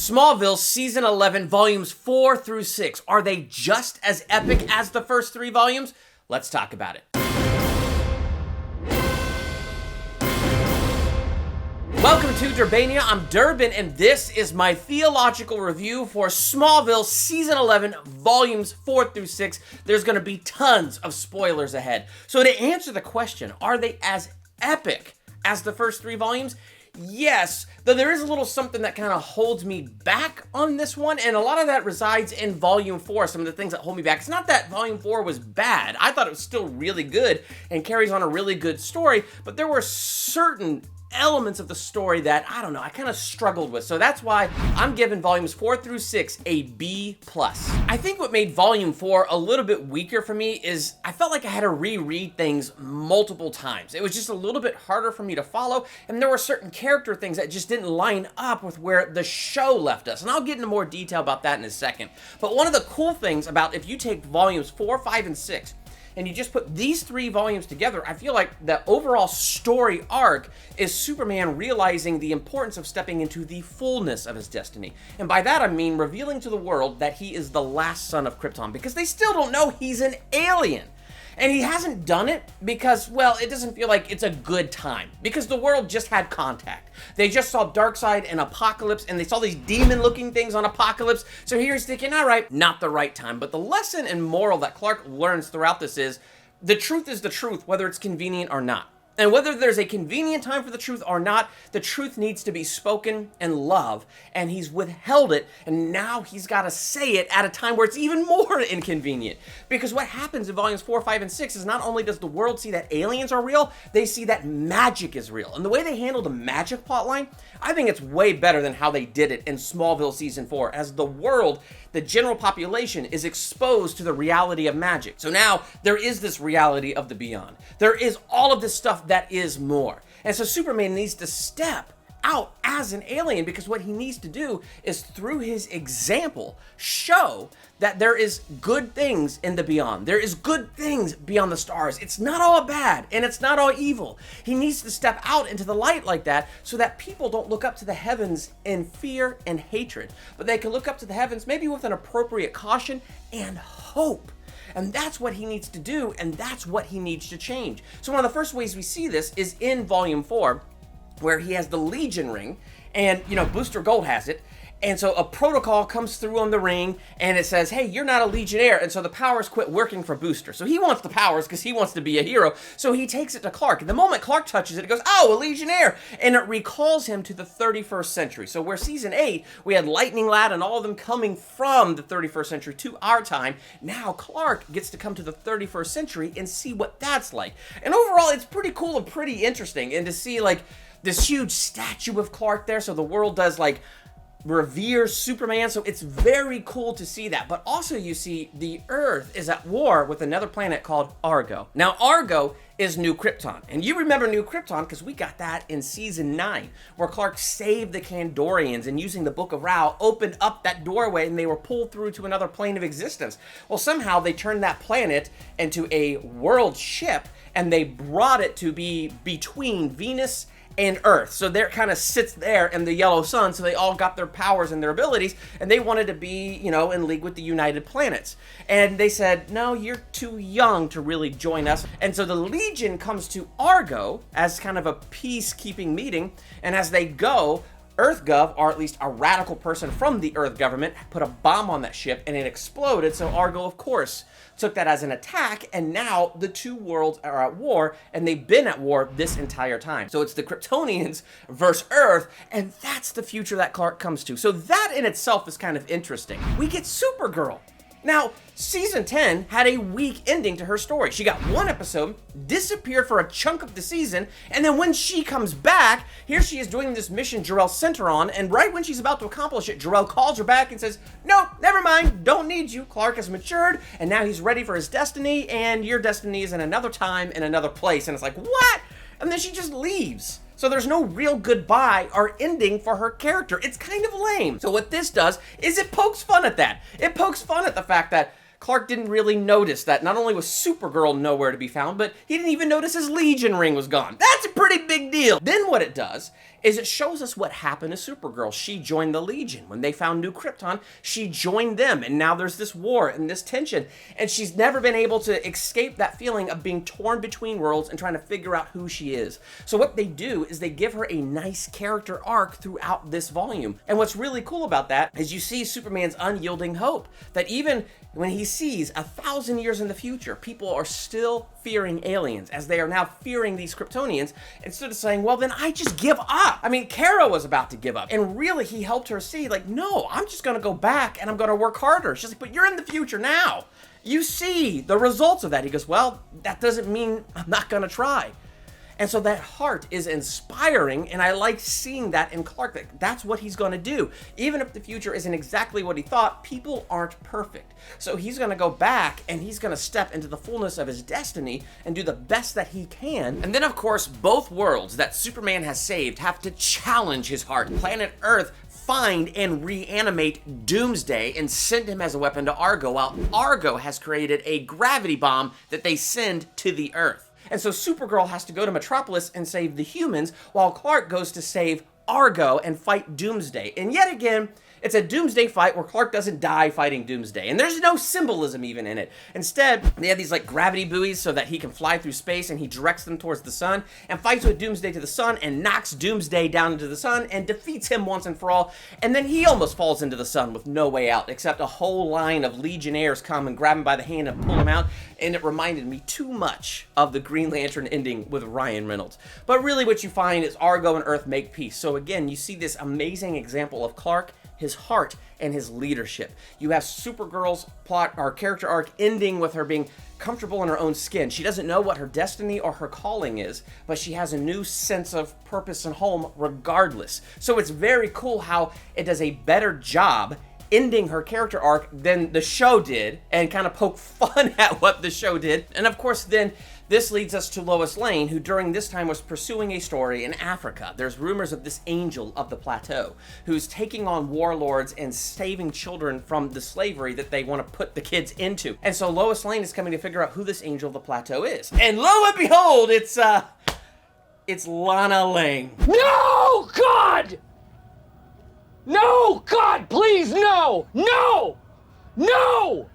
Smallville Season 11, Volumes 4 through 6. Are they just as epic as the first 3 volumes? Let's talk about it. Welcome to Durbania. I'm Durbin, and this is my theological review for Smallville Season 11, Volumes 4 through 6. There's going to be tons of spoilers ahead. So to answer the question, are they as epic as the first 3 volumes? Yes, though there is a little something that kind of holds me back on this one, and a lot of that resides in Volume 4, some of the things that hold me back. It's not that Volume 4 was bad. I thought it was still really good and carries on a really good story, but there were certain elements of the story that, I don't know, I kind of struggled with. So that's why I'm giving Volumes 4 through 6 a B+. I think what made Volume 4 a little bit weaker for me is I felt like I had to reread things multiple times. It was just a little bit harder for me to follow, and there were certain character things that just didn't line up with where the show left us. And I'll get into more detail about that in a second. But one of the cool things about if you take Volumes 4, 5, and 6, and you just put these 3 volumes together, I feel like the overall story arc is Superman realizing the importance of stepping into the fullness of his destiny. And by that I mean revealing to the world that he is the last son of Krypton, because they still don't know he's an alien. And he hasn't done it because, well, it doesn't feel like it's a good time. Because the world just had contact. They just saw Darkseid and Apocalypse, and they saw these demon-looking things on Apocalypse. So here he's thinking, all right, not the right time. But the lesson and moral that Clark learns throughout this is the truth, whether it's convenient or not. And whether there's a convenient time for the truth or not, the truth needs to be spoken in love, and he's withheld it, and now he's got to say it at a time where it's even more inconvenient. Because what happens in Volumes 4, 5, and 6 is not only does the world see that aliens are real, they see that magic is real. And the way they handle the magic plotline, I think it's way better than how they did it in Smallville Season 4, as the world, the general population, is exposed to the reality of magic. So now there is this reality of the beyond. There is all of this stuff that is more. And so Superman needs to step out as an alien, because what he needs to do is, through his example, show that there is good things in the beyond. There is good things beyond the stars. It's not all bad, and it's not all evil. He needs to step out into the light like that so that people don't look up to the heavens in fear and hatred, but they can look up to the heavens maybe with an appropriate caution and hope. And that's what he needs to do, and that's what he needs to change. So one of the first ways we see this is in Volume 4, where he has the Legion ring, and, Booster Gold has it, and so a protocol comes through on the ring, and it says, hey, you're not a Legionnaire, and so the powers quit working for Booster. So he wants the powers because he wants to be a hero, so he takes it to Clark. And the moment Clark touches it, it goes, oh, a Legionnaire! And it recalls him to the 31st century. So where Season 8, we had Lightning Lad and all of them coming from the 31st century to our time, now Clark gets to come to the 31st century and see what that's like. And overall, it's pretty cool and pretty interesting, and to see, this huge statue of Clark there, so the world does, revere Superman, so it's very cool to see that. But also you see the Earth is at war with another planet called Argo. Now Argo is New Krypton, and you remember New Krypton because we got that in Season 9, where Clark saved the Kandorians and, using the Book of Ra, opened up that doorway and they were pulled through to another plane of existence. Well, somehow they turned that planet into a world ship, and they brought it to be between Venus and Earth. So there, it kind of sits there in the yellow sun, so they all got their powers and their abilities, and they wanted to be, in league with the United Planets. And they said, no, you're too young to really join us. And so the Legion comes to Argo as kind of a peacekeeping meeting, and as they go, EarthGov, or at least a radical person from the Earth government, put a bomb on that ship, and it exploded. So Argo, of course, took that as an attack, and now the two worlds are at war, and they've been at war this entire time. So it's the Kryptonians versus Earth, and that's the future that Clark comes to. So that in itself is kind of interesting. We get Supergirl. Now, Season 10 had a weak ending to her story. She got 1 episode, disappeared for a chunk of the season, and then when she comes back, here she is doing this mission Jor-El sent her on, and right when she's about to accomplish it, Jor-El calls her back and says, no, never mind, don't need you. Clark has matured, and now he's ready for his destiny, and your destiny is in another time, in another place. And it's like, what? And then she just leaves. So there's no real goodbye or ending for her character. It's kind of lame. So what this does is it pokes fun at that. It pokes fun at the fact that Clark didn't really notice that not only was Supergirl nowhere to be found, but he didn't even notice his Legion ring was gone. That's a pretty big deal. Then what it does is it shows us what happened to Supergirl. She joined the Legion. When they found New Krypton, she joined them, and now there's this war and this tension, and she's never been able to escape that feeling of being torn between worlds and trying to figure out who she is. So what they do is they give her a nice character arc throughout this volume. And what's really cool about that is you see Superman's unyielding hope, that even when he sees 1,000 years in the future, people are still fearing aliens, as they are now fearing these Kryptonians, instead of saying, well, then I just give up. I mean, Kara was about to give up, and really he helped her see, like, no, I'm just gonna go back and I'm gonna work harder. She's like, but you're in the future now. You see the results of that. He goes, well, that doesn't mean I'm not gonna try. And so that heart is inspiring, and I like seeing that in Clark. That's what he's going to do. Even if the future isn't exactly what he thought, people aren't perfect. So he's going to go back, and he's going to step into the fullness of his destiny and do the best that he can. And then, of course, both worlds that Superman has saved have to challenge his heart. Planet Earth find and reanimate Doomsday and send him as a weapon to Argo, while Argo has created a gravity bomb that they send to the Earth. And so Supergirl has to go to Metropolis and save the humans, while Clark goes to save Argo and fight Doomsday. And yet again, it's a Doomsday fight where Clark doesn't die fighting Doomsday, and there's no symbolism even in it. Instead, they have these like gravity buoys so that he can fly through space, and he directs them towards the sun and fights with Doomsday to the sun and knocks Doomsday down into the sun and defeats him once and for all. And then he almost falls into the sun with no way out, except a whole line of Legionnaires come and grab him by the hand and pull him out. And it reminded me too much of the Green Lantern ending with Ryan Reynolds. But really what you find is Argo and Earth make peace. So again, you see this amazing example of Clark, his heart, and his leadership. You have Supergirl's plot, or character arc, ending with her being comfortable in her own skin. She doesn't know what her destiny or her calling is, but she has a new sense of purpose and home regardless. So it's very cool how it does a better job ending her character arc than the show did, and kind of poke fun at what the show did. And of course, then this leads us to Lois Lane, who during this time was pursuing a story in Africa. There's rumors of this angel of the plateau who's taking on warlords and saving children from the slavery that they want to put the kids into. And so Lois Lane is coming to figure out who this angel of the plateau is. And lo and behold, it's Lana Lang. No, God! No, God, please, no! No! No!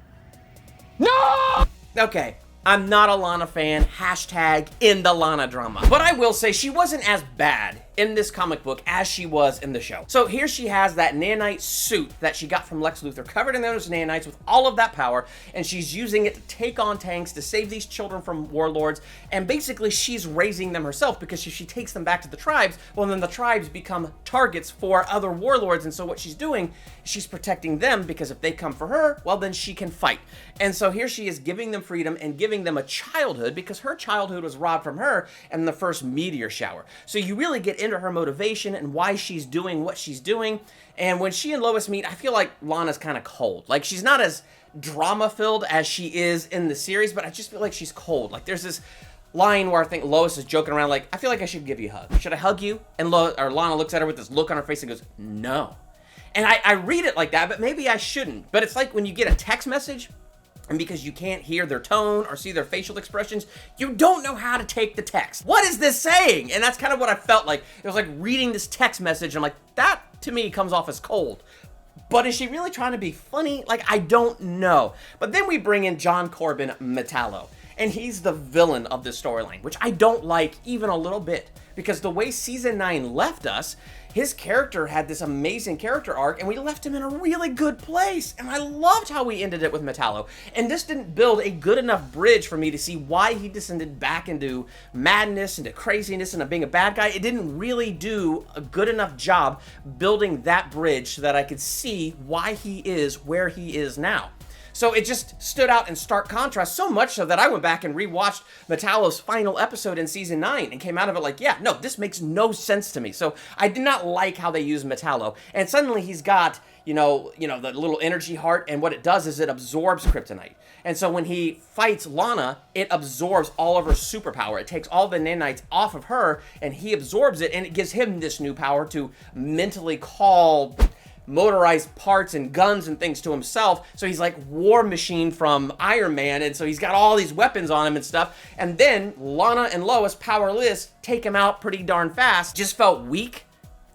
No! Okay, I'm not a Lana fan. Hashtag in the Lana drama. But I will say she wasn't as bad in this comic book as she was in the show. So here she has that nanite suit that she got from Lex Luthor, covered in those nanites with all of that power, and she's using it to take on tanks to save these children from warlords, and basically she's raising them herself, because if she takes them back to the tribes, well then the tribes become targets for other warlords, and so what she's doing, she's protecting them, because if they come for her, well then she can fight. And so here she is giving them freedom and giving them a childhood, because her childhood was robbed from her in the first meteor shower. So you really get into her motivation and why she's doing what she's doing. And when she and Lois meet, I feel like Lana's kind of cold. Like, she's not as drama-filled as she is in the series, but I just feel like she's cold. Like, there's this line where I think Lois is joking around like, I feel like I should give you a hug. Should I hug you? And Lana looks at her with this look on her face and goes, no. And I read it like that, but maybe I shouldn't. But it's like when you get a text message, and because you can't hear their tone or see their facial expressions, you don't know how to take the text. What is this saying? And that's kind of what I felt like. It was like reading this text message, and I'm like, that to me comes off as cold. But is she really trying to be funny? Like, I don't know. But then we bring in John Corbin Metallo, and he's the villain of this storyline, which I don't like even a little bit, because the way season 9 left us, his character had this amazing character arc, and we left him in a really good place. And I loved how we ended it with Metallo. And this didn't build a good enough bridge for me to see why he descended back into madness, into craziness, into being a bad guy. It didn't really do a good enough job building that bridge so that I could see why he is where he is now. So it just stood out in stark contrast, so much so that I went back and rewatched Metallo's final episode in season 9 and came out of it like, yeah, no, this makes no sense to me. So I did not like how they used Metallo. And suddenly he's got, the little energy heart, and what it does is it absorbs kryptonite. And so when he fights Lana, it absorbs all of her superpower. It takes all the nanites off of her, and he absorbs it, and it gives him this new power to mentally call motorized parts and guns and things to himself. So he's like War Machine from Iron Man, and so he's got all these weapons on him and stuff. And then Lana and Lois, powerless, take him out pretty darn fast. Just felt weak.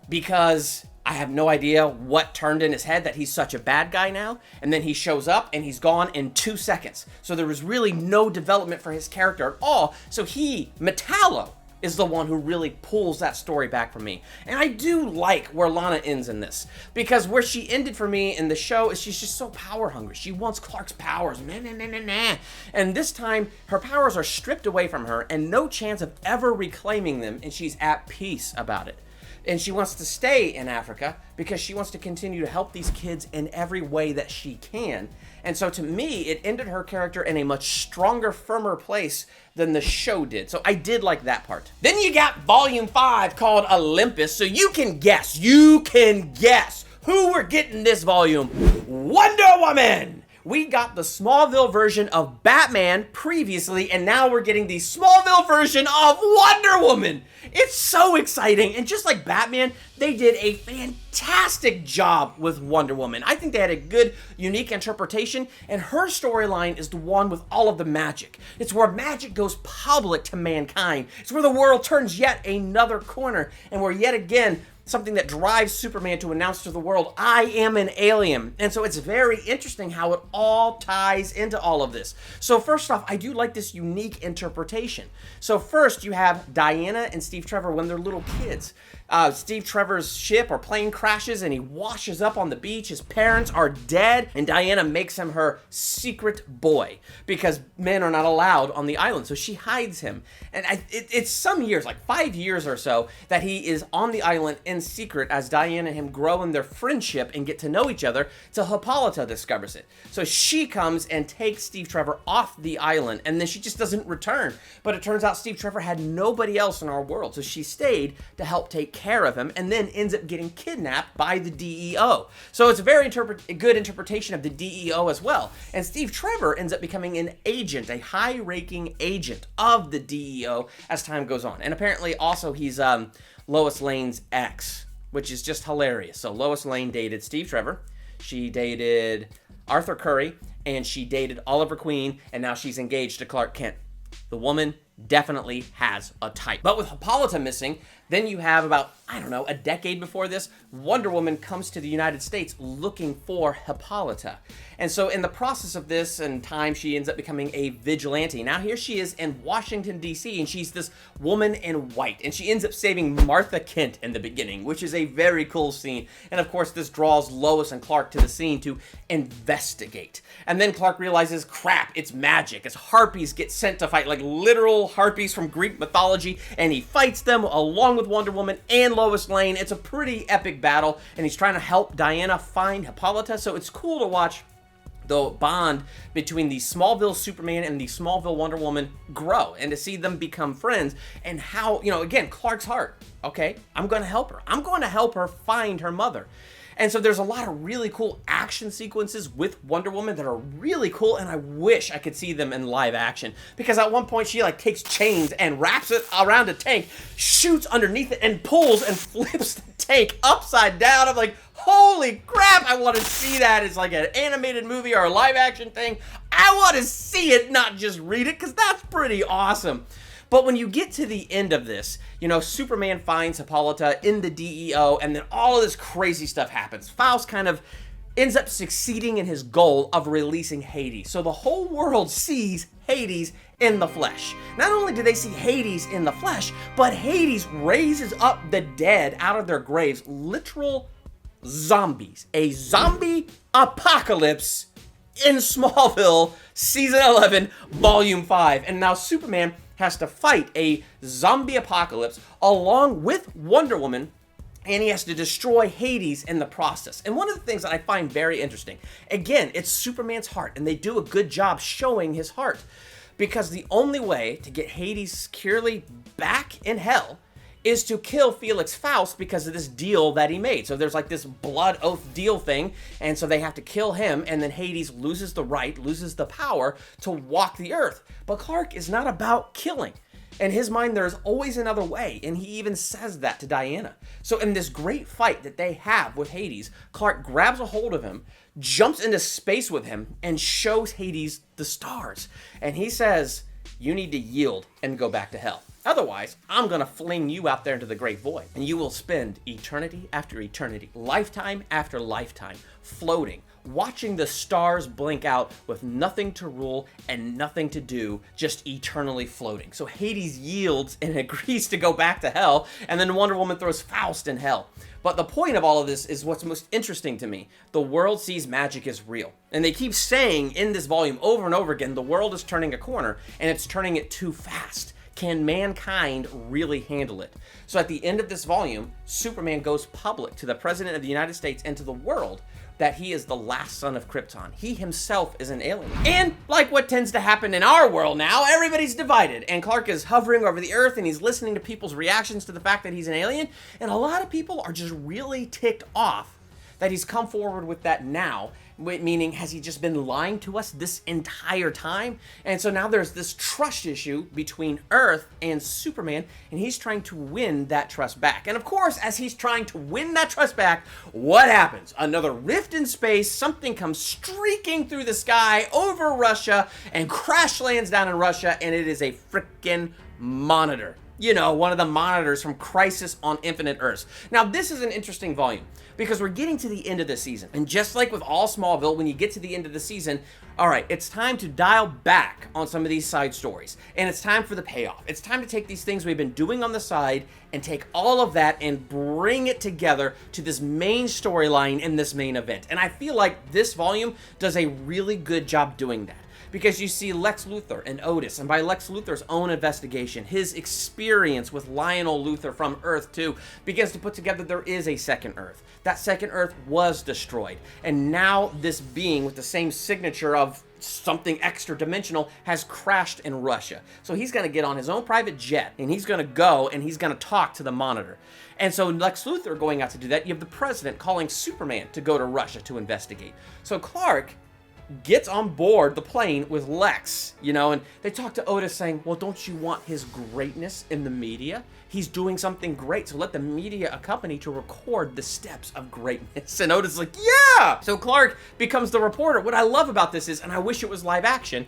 because I have no idea what turned in his head that he's such a bad guy now. And then he shows up and he's gone in 2 seconds. So there was really no development for his character at all. So Metallo, is the one who really pulls that story back for me. And I do like where Lana ends in this, because where she ended for me in the show is she's just so power hungry. She wants Clark's powers, and this time her powers are stripped away from her and no chance of ever reclaiming them, and she's at peace about it. And she wants to stay in Africa because she wants to continue to help these kids in every way that she can. And so to me, it ended her character in a much stronger, firmer place than the show did. So I did like that part. Then you got Volume 5 called Olympus. So you can guess who we're getting this volume. Wonder Woman! We got the Smallville version of Batman previously, and now we're getting the Smallville version of Wonder Woman. It's so exciting, and just like Batman, they did a fantastic job with Wonder Woman. I think they had a good, unique interpretation, and her storyline is the one with all of the magic. It's where magic goes public to mankind. It's where the world turns yet another corner, and where yet again, something that drives Superman to announce to the world, I am an alien. And so it's very interesting how it all ties into all of this. So first off, I do like this unique interpretation. So first you have Diana and Steve Trevor when they're little kids. Steve Trevor's ship or plane crashes and he washes up on the beach. His parents are dead, and Diana makes him her secret boy because men are not allowed on the island. So she hides him. And it's some years, like 5 years or so, that he is on the island in secret as Diana and him grow in their friendship and get to know each other till Hippolyta discovers it. So she comes and takes Steve Trevor off the island, and then she just doesn't return. But it turns out Steve Trevor had nobody else in our world, so she stayed to help take care of him, and then ends up getting kidnapped by the DEO. So it's a very good interpretation of the DEO as well. And Steve Trevor ends up becoming an agent, a high-ranking agent of the DEO as time goes on. And apparently also he's Lois Lane's ex, which is just hilarious. So Lois Lane dated Steve Trevor, she dated Arthur Curry, and she dated Oliver Queen, and now she's engaged to Clark Kent. The woman definitely has a type. But with Hippolyta missing, then you have about, I don't know, a decade before this, Wonder Woman comes to the United States looking for Hippolyta. And so in the process of this and time, she ends up becoming a vigilante. Now here she is in Washington, D.C., and she's this woman in white. And she ends up saving Martha Kent in the beginning, which is a very cool scene. And of course, this draws Lois and Clark to the scene to investigate. And then Clark realizes, crap, it's magic. As harpies get sent to fight, like literal harpies from Greek mythology, and he fights them along with Wonder Woman and Lois Lane. It's a pretty epic battle, and he's trying to help Diana find Hippolyta, so it's cool to watch the bond between the Smallville Superman and the Smallville Wonder Woman grow, and to see them become friends, and how, you know, again, Clark's heart, okay, I'm going to help her. I'm going to help her find her mother. And so there's a lot of really cool action sequences with Wonder Woman that are really cool, and I wish I could see them in live action. Because at one point she like takes chains and wraps it around a tank, shoots underneath it, and pulls and flips the tank upside down. I'm like, holy crap, I want to see that. It's like an animated movie or a live action thing. I want to see it, not just read it, because that's pretty awesome. But when you get to the end of this, you know, Superman finds Hippolyta in the DEO, and then all of this crazy stuff happens. Faust kind of ends up succeeding in his goal of releasing Hades. So the whole world sees Hades in the flesh. Not only do they see Hades in the flesh, but Hades raises up the dead out of their graves. Literal zombies. A zombie apocalypse in Smallville, Season 11, Volume 5. And now Superman has to fight a zombie apocalypse along with Wonder Woman, and he has to destroy Hades in the process. And one of the things that I find very interesting, again, it's Superman's heart, and they do a good job showing his heart, because the only way to get Hades securely back in hell is to kill Felix Faust because of this deal that he made. So there's like this blood oath deal thing, and so they have to kill him, and then Hades loses the right, loses the power to walk the earth. But Clark is not about killing. In his mind, there's always another way, and he even says that to Diana. So in this great fight that they have with Hades, Clark grabs a hold of him, jumps into space with him, and shows Hades the stars. And he says, you need to yield and go back to hell. Otherwise, I'm gonna fling you out there into the great void, and you will spend eternity after eternity, lifetime after lifetime, floating, watching the stars blink out with nothing to rule and nothing to do, just eternally floating. So Hades yields and agrees to go back to hell, and then Wonder Woman throws Faust in hell. But the point of all of this is what's most interesting to me. The world sees magic as real. And they keep saying in this volume over and over again, the world is turning a corner, and it's turning it too fast. Can mankind really handle it? So at the end of this volume, Superman goes public to the President of the United States and to the world that he is the last son of Krypton. He himself is an alien. And like what tends to happen in our world now, everybody's divided. And Clark is hovering over the earth and he's listening to people's reactions to the fact that he's an alien. And a lot of people are just really ticked off that he's come forward with that now, meaning has he just been lying to us this entire time? And so now there's this trust issue between Earth and Superman, and he's trying to win that trust back. And of course, as he's trying to win that trust back, what happens? Another rift in space, something comes streaking through the sky over Russia and crash lands down in Russia, and it is a frickin' Monitor. You know, one of the monitors from Crisis on Infinite Earths. Now, this is an interesting volume because we're getting to the end of the season. And just like with all Smallville, when you get to the end of the season, all right, it's time to dial back on some of these side stories. And it's time for the payoff. It's time to take these things we've been doing on the side and take all of that and bring it together to this main storyline in this main event. And I feel like this volume does a really good job doing that. Because you see Lex Luthor and Otis, and by Lex Luthor's own investigation, his experience with Lionel Luthor from Earth 2 begins to put together there is a second Earth. That second Earth was destroyed, and now this being with the same signature of something extra dimensional has crashed in Russia. So he's going to get on his own private jet, and he's going to go and he's going to talk to the Monitor. And so Lex Luthor going out to do that, you have the president calling Superman to go to Russia to investigate. So Clark gets on board the plane with Lex, you know, and they talk to Otis saying, well, don't you want his greatness in the media? He's doing something great, so let the media accompany to record the steps of greatness. And Otis is like, yeah! So Clark becomes the reporter. What I love about this is, and I wish it was live action,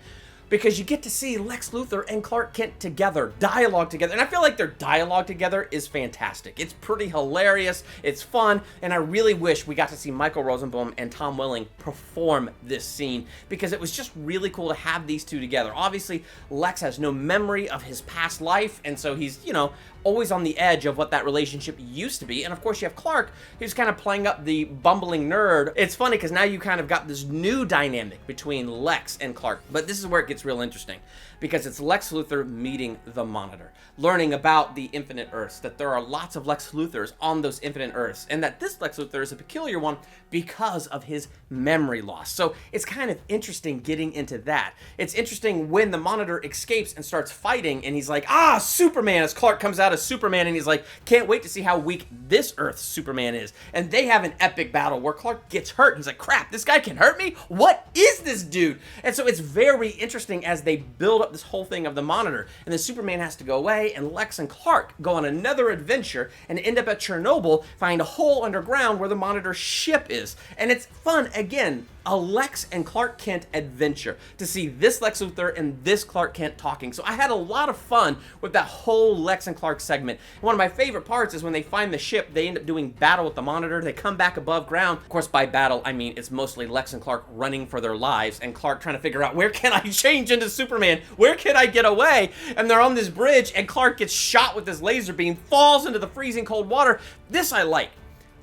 because you get to see Lex Luthor and Clark Kent together, dialogue together. And I feel like their dialogue together is fantastic. It's pretty hilarious, it's fun, and I really wish we got to see Michael Rosenbaum and Tom Welling perform this scene, because it was just really cool to have these two together. Obviously, Lex has no memory of his past life, and so he's, you know, always on the edge of what that relationship used to be. And of course, you have Clark, who's kind of playing up the bumbling nerd. It's funny because now you kind of got this new dynamic between Lex and Clark. But this is where it gets real interesting, because it's Lex Luthor meeting the Monitor, learning about the Infinite Earths, that there are lots of Lex Luthors on those Infinite Earths, and that this Lex Luthor is a peculiar one because of his memory loss. So it's kind of interesting getting into that. It's interesting when the Monitor escapes and starts fighting, and he's like, ah, Superman, as Clark comes out as Superman, and he's like, can't wait to see how weak this Earth's Superman is. And they have an epic battle where Clark gets hurt. He's like, crap, this guy can hurt me? What is this dude? And so it's very interesting as they build up this whole thing of the Monitor, and then Superman has to go away, and Lex and Clark go on another adventure and end up at Chernobyl, find a hole underground where the Monitor's ship is. And it's fun, again, a Lex and Clark Kent adventure to see this Lex Luthor and this Clark Kent talking. So I had a lot of fun with that whole Lex and Clark segment. And one of my favorite parts is when they find the ship, they end up doing battle with the Monitor. They come back above ground. Of course, by battle, I mean it's mostly Lex and Clark running for their lives, and Clark trying to figure out, where can I change into Superman? Where can I get away? And they're on this bridge, and Clark gets shot with this laser beam, falls into the freezing cold water. This I like.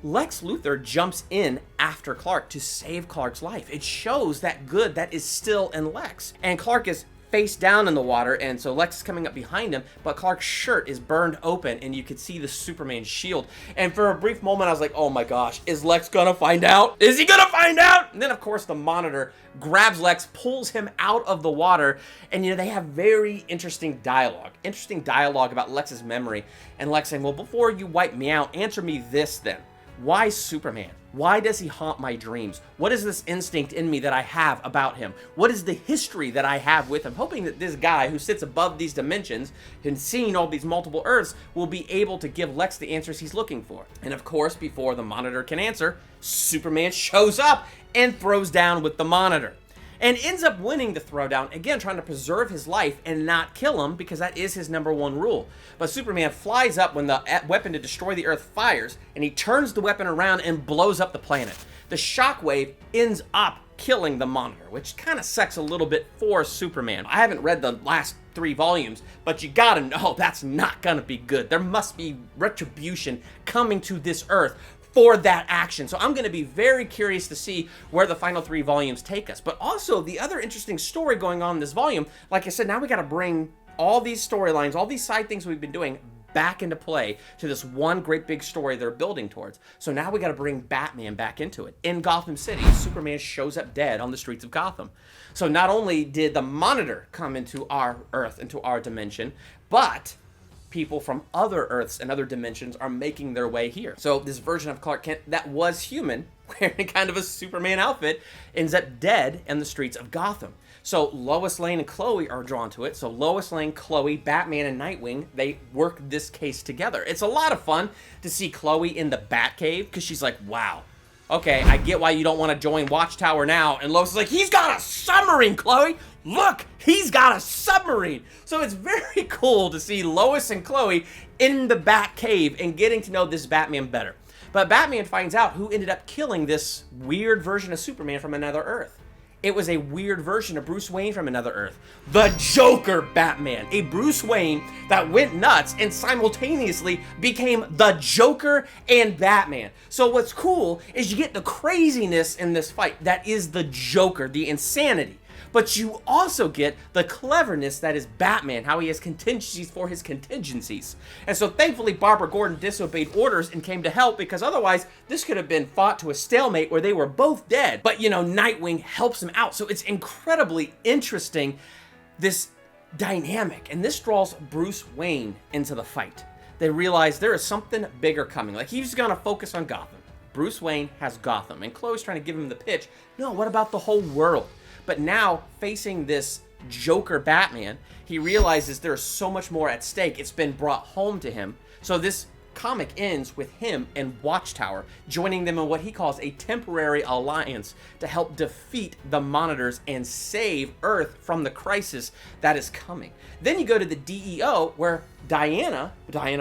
Lex Luthor jumps in after Clark to save Clark's life. It shows that good that is still in Lex. And Clark is face down in the water, and so Lex is coming up behind him, but Clark's shirt is burned open, and you could see the Superman shield. And for a brief moment, I was like, oh my gosh, is Lex gonna find out? Is he gonna find out? And then, of course, the Monitor grabs Lex, pulls him out of the water, and, you know, they have very interesting dialogue about Lex's memory, and Lex saying, well, before you wipe me out, answer me this then. Why Superman? Why does he haunt my dreams? What is this instinct in me that I have about him? What is the history that I have with him? Hoping that this guy who sits above these dimensions and seeing all these multiple Earths will be able to give Lex the answers he's looking for. And of course, before the Monitor can answer, Superman shows up and throws down with the Monitor. and ends up winning the throwdown, again trying to preserve his life and not kill him because that is his #1 rule. But Superman flies up when the weapon to destroy the Earth fires, and he turns the weapon around and blows up the planet. The shockwave ends up killing the Monitor, which kind of sucks a little bit for Superman. I haven't read the last 3 volumes, but you gotta know that's not gonna be good. There must be retribution coming to this Earth for that action. So I'm going to be very curious to see where the final 3 volumes take us. But also, the other interesting story going on in this volume, like I said, now we got to bring all these storylines, all these side things we've been doing back into play to this one great big story they're building towards. So now we got to bring Batman back into it. In Gotham City, Superman shows up dead on the streets of Gotham. So not only did the Monitor come into our Earth, into our dimension, but people from other Earths and other dimensions are making their way here. So this version of Clark Kent that was human, wearing kind of a Superman outfit, ends up dead in the streets of Gotham. So Lois Lane and Chloe are drawn to it. So Lois Lane, Chloe, Batman, and Nightwing, they work this case together. It's a lot of fun to see Chloe in the Batcave because she's like, wow, okay, I get why you don't want to join Watchtower now. And Lois is like, he's got a submarine, Chloe. Look, he's got a submarine. So it's very cool to see Lois and Chloe in the Batcave and getting to know this Batman better. But Batman finds out who ended up killing this weird version of Superman from another Earth. It was a weird version of Bruce Wayne from another Earth. The Joker Batman. A Bruce Wayne that went nuts and simultaneously became the Joker and Batman. So what's cool is you get the craziness in this fight. That is the Joker, the insanity. But you also get the cleverness that is Batman, how he has contingencies for his contingencies. And so thankfully Barbara Gordon disobeyed orders and came to help, because otherwise this could have been fought to a stalemate where they were both dead. But you know, Nightwing helps him out. So it's incredibly interesting, this dynamic. And this draws Bruce Wayne into the fight. They realize there is something bigger coming. Like, he's gonna focus on Gotham. Bruce Wayne has Gotham. And Chloe's trying to give him the pitch. No, what about the whole world? But now, facing this Joker Batman, he realizes there's so much more at stake. It's been brought home to him. So this comic ends with him and Watchtower joining them in what he calls a temporary alliance to help defeat the Monitors and save Earth from the crisis that is coming. Then you go to the DEO, where Diana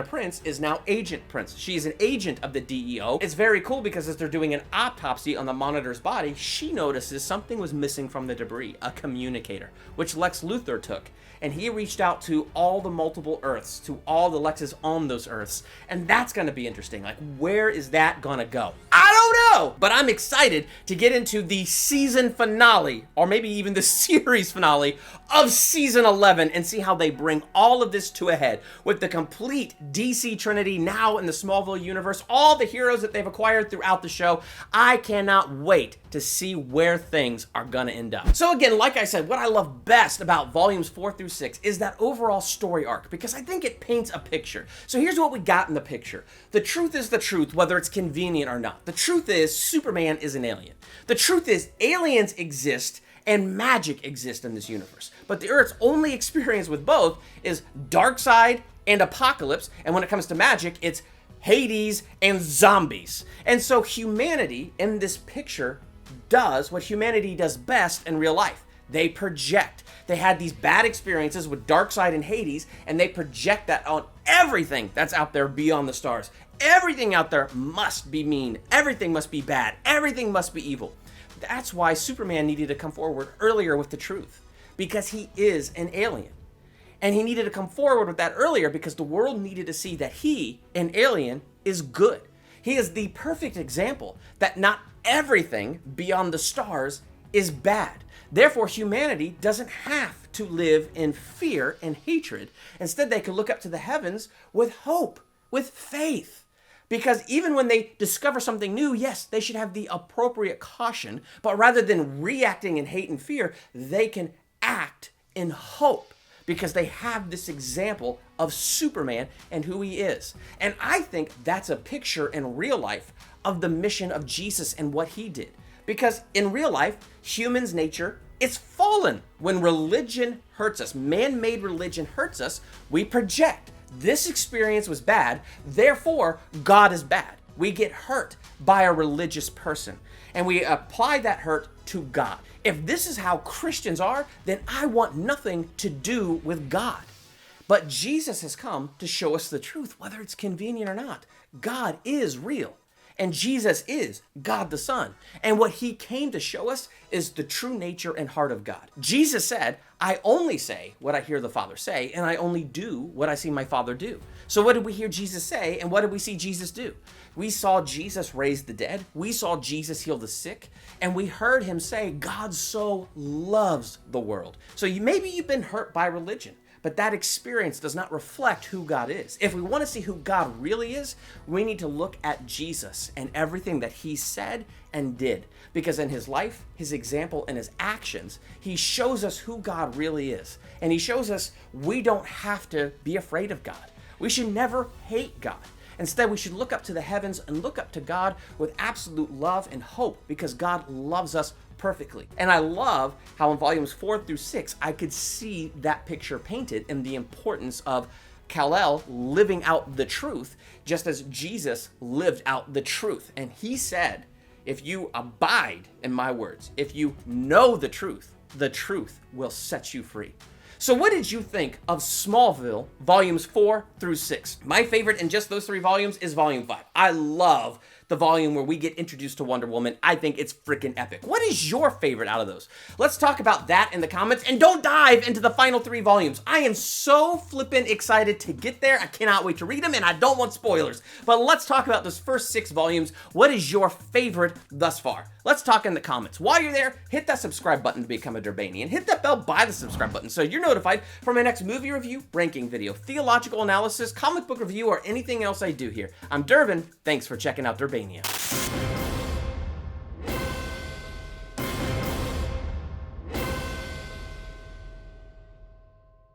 Prince, is now Agent Prince. She's an agent of the DEO. It's very cool because as they're doing an autopsy on the Monitor's body, she notices something was missing from the debris, a communicator, which Lex Luthor took. And he reached out to all the multiple Earths, to all the Lexes on those Earths. And that's going to be interesting. Like, where is that going to go? I don't know! But I'm excited to get into the season finale, or maybe even the series finale of season 11, and see how they bring all of this to a head with the complete DC Trinity now in the Smallville universe, all the heroes that they've acquired throughout the show. I cannot wait to see where things are going to end up. So again, like I said, what I love best about volumes 4 through 6 is that overall story arc, because I think it paints a picture. So here's what we got in the picture. The truth is the truth, whether it's convenient or not. The truth is Superman is an alien. The truth is aliens exist and magic exists in this universe. But the Earth's only experience with both is Darkseid and Apocalypse, and when it comes to magic, it's Hades and zombies. And so humanity in this picture does what humanity does best in real life. They project. They had these bad experiences with Darkseid and Hades, and they project that on everything that's out there beyond the stars. Everything out there must be mean. Everything must be bad. Everything must be evil. That's why Superman needed to come forward earlier with the truth, because he is an alien. And he needed to come forward with that earlier because the world needed to see that he, an alien, is good. He is the perfect example that not everything beyond the stars is bad. Therefore, humanity doesn't have to live in fear and hatred. Instead, they can look up to the heavens with hope, with faith. Because even when they discover something new, yes, they should have the appropriate caution, but rather than reacting in hate and fear, they can act in hope because they have this example of Superman and who he is. And I think that's a picture in real life of the mission of Jesus and what he did. Because in real life, human's nature, it's fallen. When religion hurts us, man-made religion hurts us, we project. This experience was bad, therefore God is bad. We get hurt by a religious person, and we apply that hurt to God. If this is how Christians are, then I want nothing to do with God. But Jesus has come to show us the truth, whether it's convenient or not. God is real, and Jesus is God the Son. And what he came to show us is the true nature and heart of God. Jesus said, I only say what I hear the Father say, and I only do what I see my Father do. So what did we hear Jesus say, and what did we see Jesus do? We saw Jesus raise the dead, we saw Jesus heal the sick, and we heard him say, God so loves the world. So maybe you've been hurt by religion, but that experience does not reflect who God is. If we want to see who God really is, we need to look at Jesus and everything that he said and did. Because in his life, his example, and his actions, he shows us who God really is. And he shows us we don't have to be afraid of God. We should never hate God. Instead, we should look up to the heavens and look up to God with absolute love and hope, because God loves us perfectly. And I love how in volumes 4 through 6, I could see that picture painted in the importance of Kal-El living out the truth, just as Jesus lived out the truth. And he said, if you abide in my words, if you know the truth will set you free. So what did you think of Smallville volumes 4 through 6? My favorite in just those 3 volumes is volume 5. I love the volume where we get introduced to Wonder Woman. I think it's freaking epic. What is your favorite out of those? Let's talk about that in the comments, and don't dive into the final 3 volumes. I am so flippin' excited to get there. I cannot wait to read them, and I don't want spoilers. But let's talk about those first 6 volumes. What is your favorite thus far? Let's talk in the comments. While you're there, hit that subscribe button to become a Durbanian. Hit that bell by the subscribe button so you're notified for my next movie review, ranking video, theological analysis, comic book review, or anything else I do here. I'm Durbin. Thanks for checking out Durbania.